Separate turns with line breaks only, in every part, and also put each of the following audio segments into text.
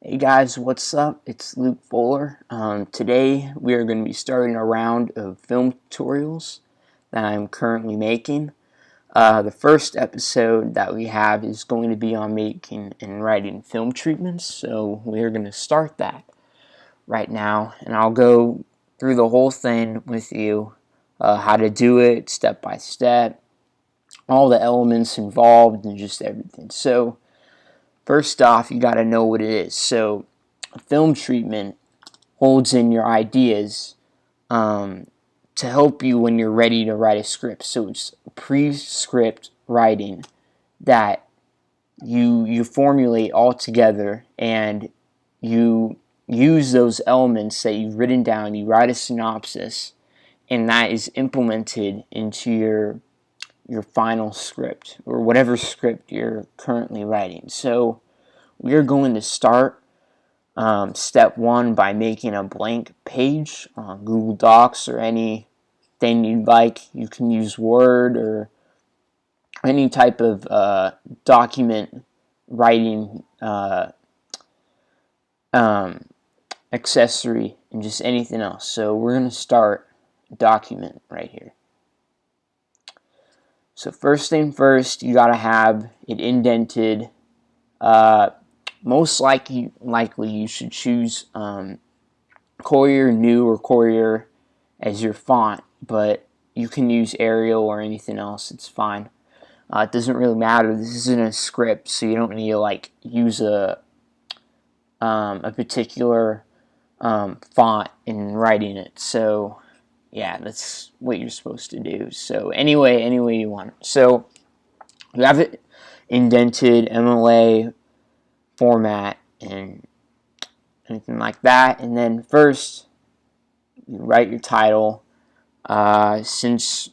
Hey guys, what's up? It's Luke Fuller. Today we are going to be starting a round of film tutorials that I'm currently making. The first episode that we have is going to be on making and writing film treatments, so we are going to start that right now, and I'll go through the whole thing with you, how to do it step by step, all the elements involved, and just everything. So first off, you got to know what it is. So a film treatment holds in your ideas to help you when you're ready to write a script. So it's pre-script writing that you formulate all together, and you use those elements that you've written down. You write a synopsis, and that is implemented into your final script or whatever script you're currently writing. So we're going to start step one by making a blank page on Google Docs or anything you'd like. You can use Word or any type of document writing accessory and just anything else. So we're going to start document right here. So first thing first, you got to have it indented. Most likely you should choose Courier New or Courier as your font, but you can use Arial or anything else. It's fine. It doesn't really matter. This isn't a script, so you don't need to use a particular font in writing it. So yeah, that's what you're supposed to do. So any way you want it. So you have it indented, MLA format, and anything like that. And then first, you write your title. Since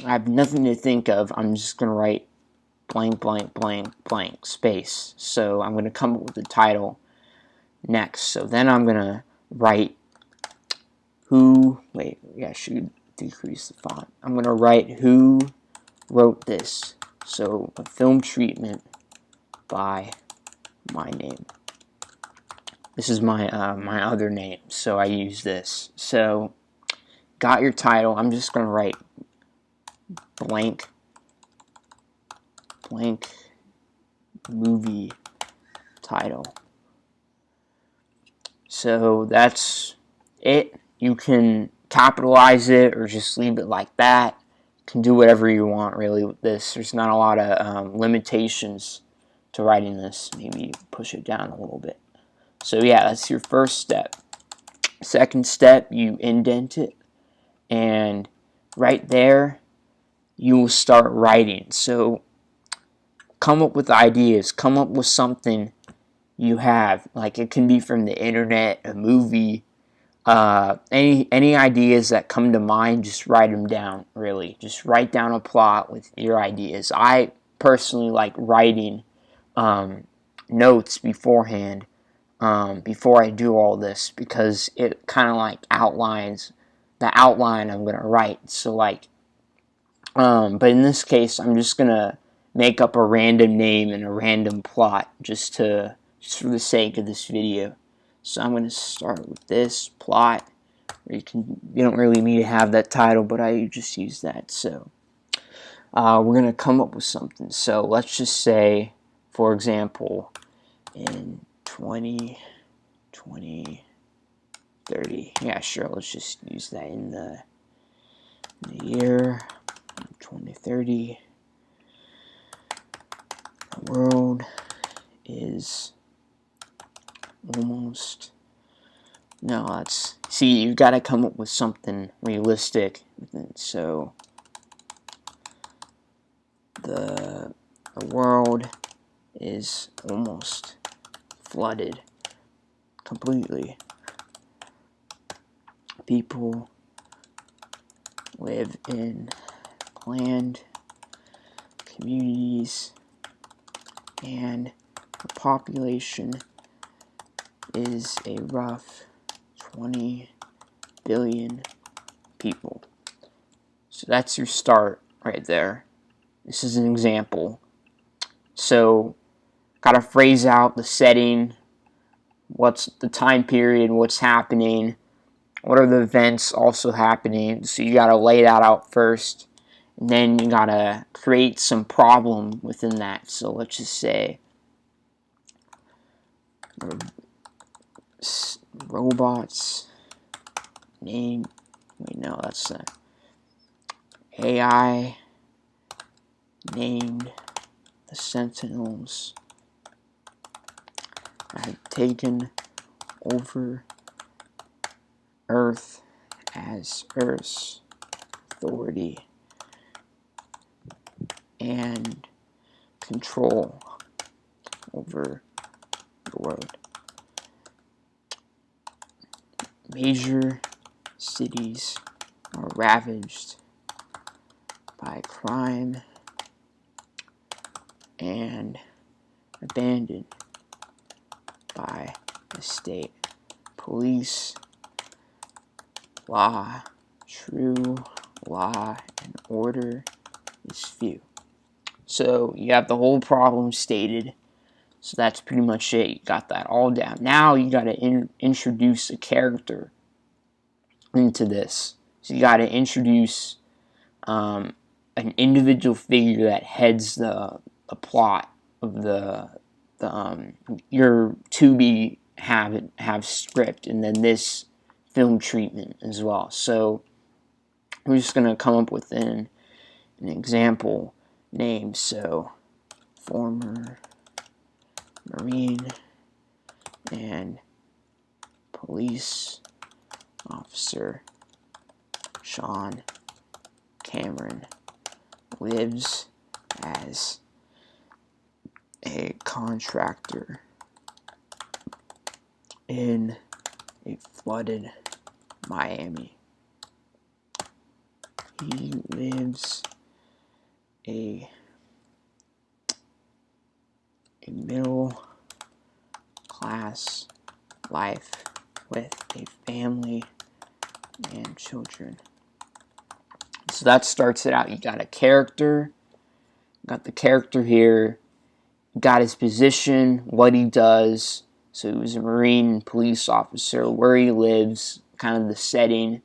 I have nothing to think of, I'm just going to write blank, blank, blank, blank, space. So I'm going to come up with the title next. So then I'm going to write I should decrease the font. I'm going to write who wrote this. So a film treatment by my name. This is my my other name, so I use this. So got your title. I'm just going to write blank movie title. So that's it. You can capitalize it or just leave it like that. You can do whatever you want really with this. There's not a lot of limitations to writing this. Maybe push it down a little bit. So yeah, that's your first step. Second step, you indent it, and right there you will start writing. So come up with ideas, come up with something you have. Like, it can be from the internet, a movie, any ideas that come to mind. Just write them down. Really, just write down a plot with your ideas. I personally like writing notes beforehand, before I do all this, because it kind of like outlines the outline I'm gonna write. So but in this case, I'm just gonna make up a random name and a random plot just for the sake of this video. So I'm gonna start with this plot. You don't really need to have that title, but I just use that. So we're gonna come up with something. So let's just say, for example, in 2030. Yeah, sure. Let's just use that in the year 2030. The world is almost. No, see, you've got to come up with something realistic. So the world is almost flooded completely. People live in planned communities, and the population is a rough 20 billion people. So that's your start right there. This is an example. So gotta phrase out the setting, what's the time period, what's happening, what are the events also happening. So you got to lay that out first, and then you got to create some problem within that. So let's just say robots name, wait, no, that's AI named the Sentinels have taken over Earth as Earth's authority and control over the world. Major cities are ravaged by crime and abandoned by the state. Police, law, true law and order is few. So you have the whole problem stated. So that's pretty much it. You got that all down. Now you got to introduce a character into this. So you got to introduce an individual figure that heads the plot of your to-be have script, and then this film treatment as well. So we're just going to come up with an example name. So former Marine and police officer Sean Cameron lives as a contractor in a flooded Miami. He lives a middle class life with a family and children. So that starts it out. You got a character, got the character here, got his position, what he does. So he was a Marine police officer, where he lives, kind of the setting,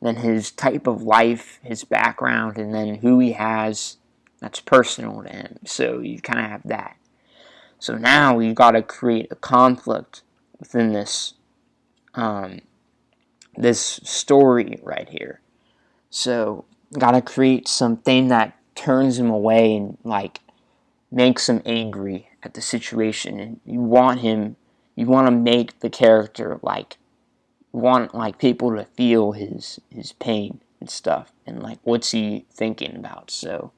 then his type of life, his background, and then who he has that's personal to him. So you kind of have that. So now you've got to create a conflict within this this story right here. So got to create something that turns him away and like makes him angry at the situation, and you want to make the character like want like people to feel his pain and stuff, and like what's he thinking about. So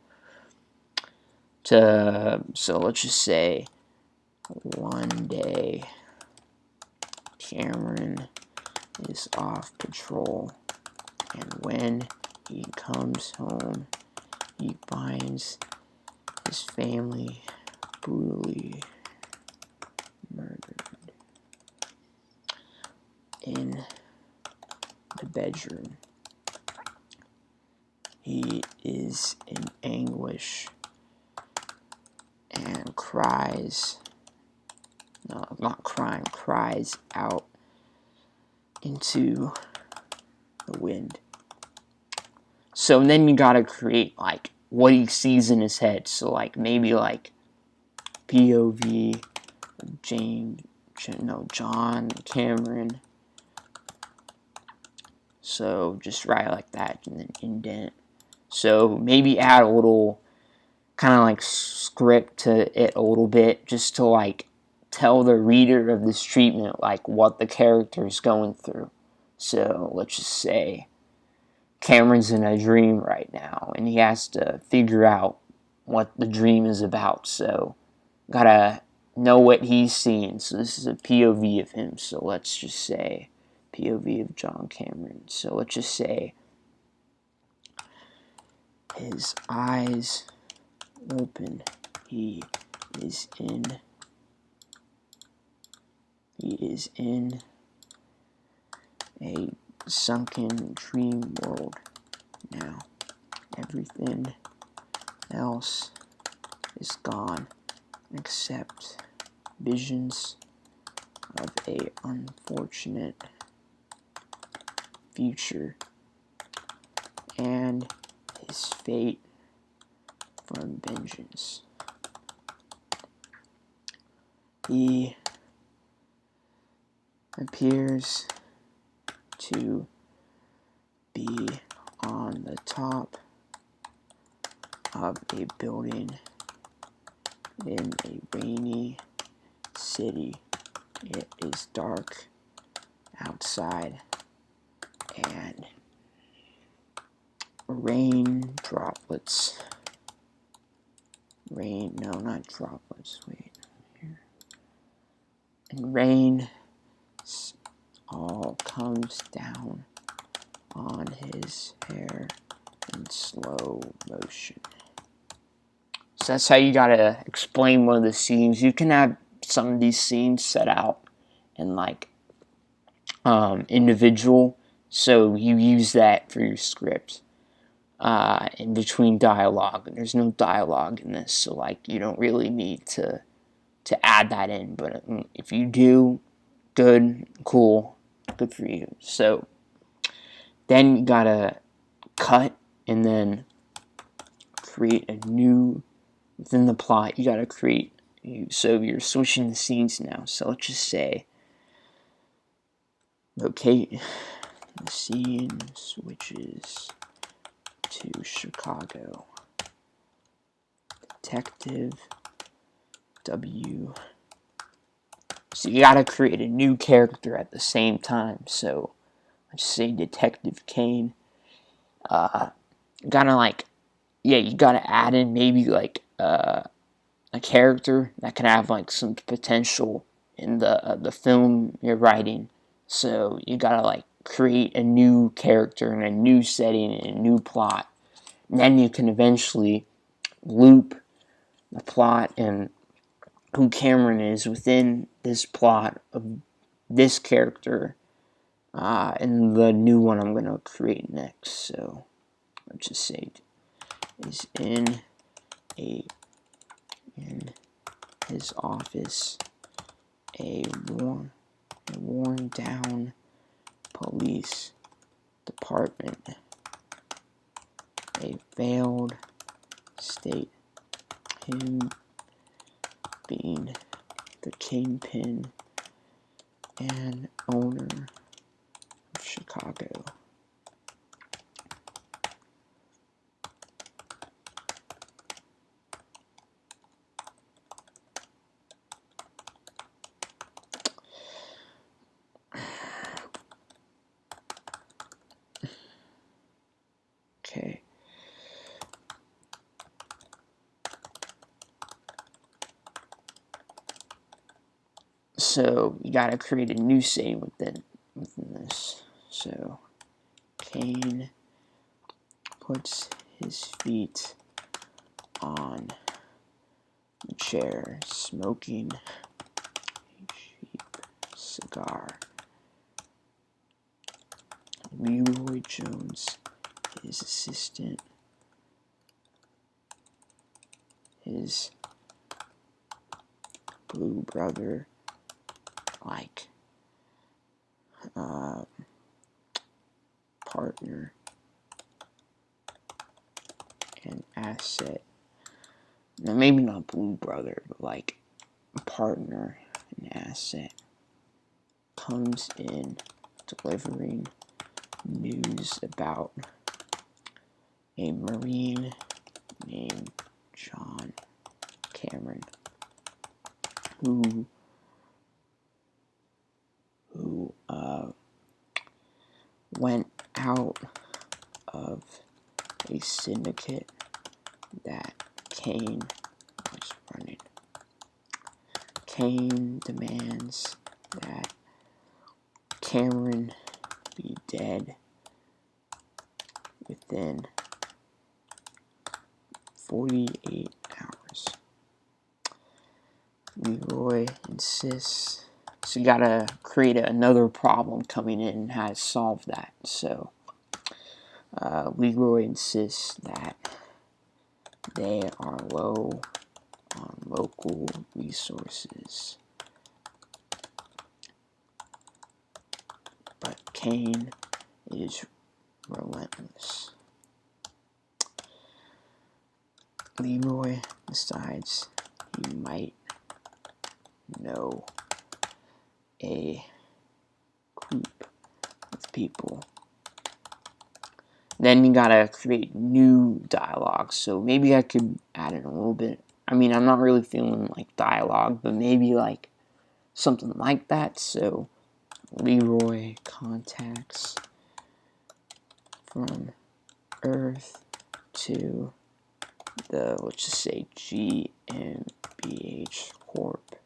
let's just say one day Cameron is off patrol, and when he comes home he finds his family brutally murdered in the bedroom. He is in anguish and cries out into the wind. So then you gotta create like what he sees in his head. So like maybe like POV John Cameron. So just write like that and then indent. So maybe add a little kind of like script to it a little bit, just to like tell the reader of this treatment like what the character is going through. So let's just say Cameron's in a dream right now, and he has to figure out what the dream is about. So gotta know what he's seeing. So this is a POV of him. So let's just say POV of John Cameron. So let's just say his eyes open. He is in a sunken dream world now. Everything else is gone except visions of a unfortunate future and his fate from vengeance. He appears to be on the top of a building in a rainy city. It is dark outside and rain droplets. No, not droplets, wait. Here. And rain all comes down on his hair in slow motion. So that's how you gotta explain one of the scenes. You can have some of these scenes set out in like individual, so you use that for your script in between dialogue. And there's no dialogue in this, so like you don't really need to add that in. But if you do, good, cool, good for you. So then you gotta cut and then create a new, within the plot, you gotta create, so you're switching the scenes now. So let's just say, locate, the scene switches to Chicago. Detective W. So you gotta create a new character at the same time. So let's say Detective Kane. Gotta like, yeah, you gotta add in maybe like a character that can have like some potential in the film you're writing. So you gotta like create a new character in a new setting and a new plot. And then you can eventually loop the plot and who Cameron is within this plot of this character and the new one I'm gonna create next. So let's just say is in his office a worn down police department, a failed state, him being the kingpin and owner of Chicago. Okay. So you gotta create a new scene within this. So Kane puts his feet on the chair, smoking a cheap cigar. Leroy Jones, his assistant, his blue brother, like partner and asset. Now maybe not blue brother, but like partner and asset comes in delivering news about a Marine named John Cameron who went out of a syndicate that Kane was running. Kane demands that Cameron be dead within 48 hours. Leroy insists. So you gotta create another problem coming in and how to solve that. So Leroy insists that they are low on local resources Cain is relentless. Leroy decides he might know a group of people. Then you gotta create new dialogue. So maybe I could add in a little bit. I mean, I'm not really feeling like dialogue, but maybe like something like that. So Leroy contacts from Earth to the, let's just say, GmbH Corp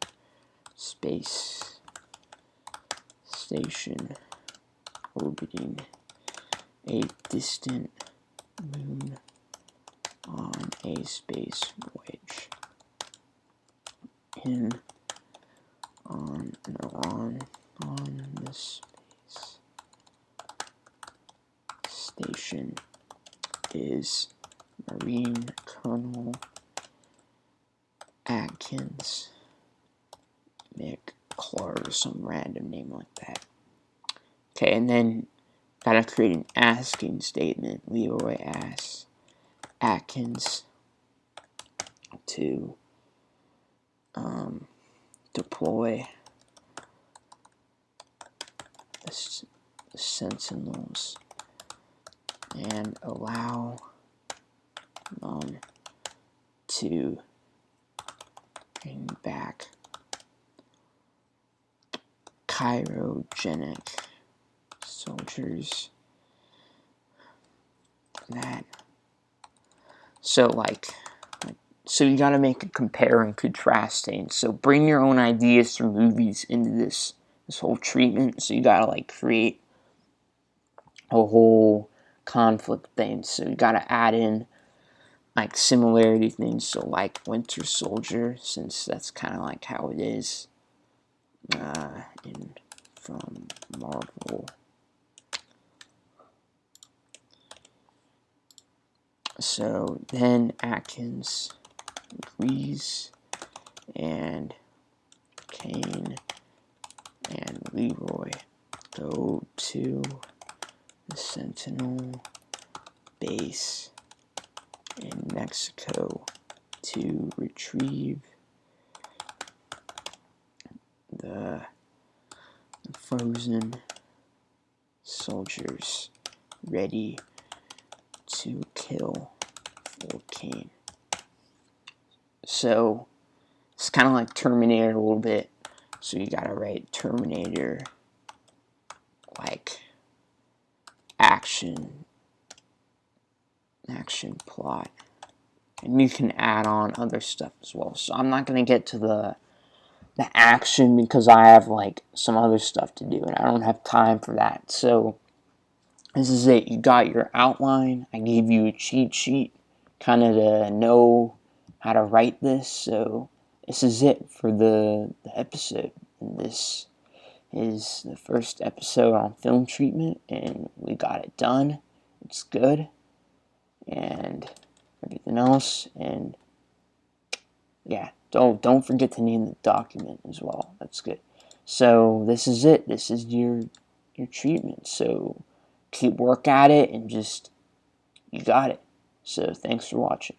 space station orbiting a distant moon on a space voyage on the space station is Marine Colonel Atkins McClure, or some random name like that. Okay, and then gotta create an asking statement. Leroy asks Atkins to deploy the Sentinels and allow them to bring back cryogenic soldiers that so you gotta make a compare and contrasting. So bring your own ideas from movies into this whole treatment. So you gotta like create a whole conflict thing. So you gotta add in like similarity things. So like Winter Soldier, since that's kind of like how it is from Marvel. So then Atkins agrees, and Cain and Leroy go to the Sentinel base in Mexico to retrieve the frozen soldiers ready to kill for Cain. So it's kind of like Terminator a little bit. So you gotta write Terminator like action plot, and you can add on other stuff as well. So I'm not gonna get to the action because I have like some other stuff to do and I don't have time for that. So this is it. You got your outline. I gave you a cheat sheet kind of to know how to write this. So this is it for the episode. And this is the first episode on film treatment, and we got it done. It's good. And everything else. And yeah, don't forget to name the document as well. That's good. So this is it. This is your treatment. So keep work at it and just you got it. So thanks for watching.